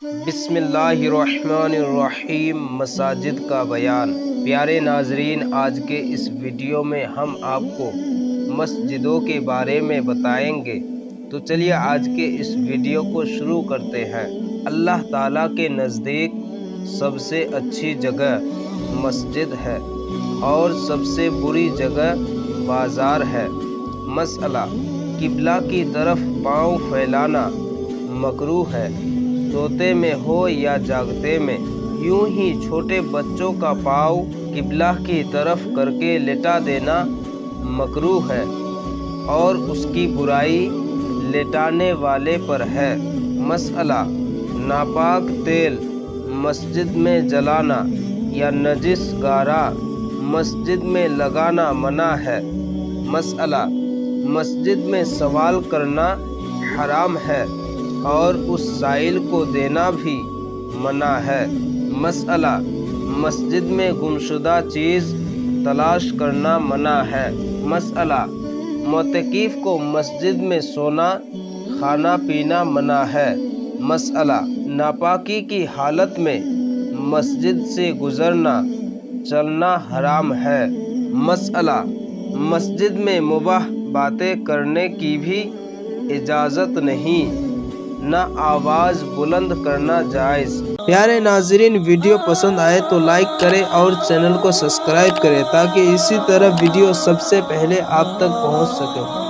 بسم اللہ الرحمن الرحیم۔ مساجد کا بیان۔ پیارے ناظرین، آج کے اس ویڈیو میں ہم آپ کو مسجدوں کے بارے میں بتائیں گے، تو چلیے آج کے اس ویڈیو کو شروع کرتے ہیں۔ اللہ تعالیٰ کے نزدیک سب سے اچھی جگہ مسجد ہے اور سب سے بری جگہ بازار ہے۔ مسئلہ: قبلہ کی طرف پاؤں پھیلانا مکروہ ہے، سوتے میں ہو یا جاگتے میں۔ یوں ہی چھوٹے بچوں کا پاؤں قبلہ کی طرف کر کے لٹا دینا مکروہ ہے اور اس کی برائی لٹانے والے پر ہے۔ مسئلہ: ناپاک تیل مسجد میں جلانا یا نجس گارا مسجد میں لگانا منع ہے۔ مسئلہ: مسجد میں سوال کرنا حرام ہے اور اس سائل کو دینا بھی منع ہے۔ مسئلہ: مسجد میں گمشدہ چیز تلاش کرنا منع ہے۔ مسئلہ: معتکف کو مسجد میں سونا کھانا پینا منع ہے۔ مسئلہ: ناپاکی کی حالت میں مسجد سے گزرنا چلنا حرام ہے۔ مسئلہ: مسجد میں مباح باتیں کرنے کی بھی اجازت نہیں، نہ آواز بلند کرنا جائز۔ پیارے ناظرین، ویڈیو پسند آئے تو لائک کریں اور چینل کو سبسکرائب کریں تاکہ اسی طرح ویڈیو سب سے پہلے آپ تک پہنچ سکے۔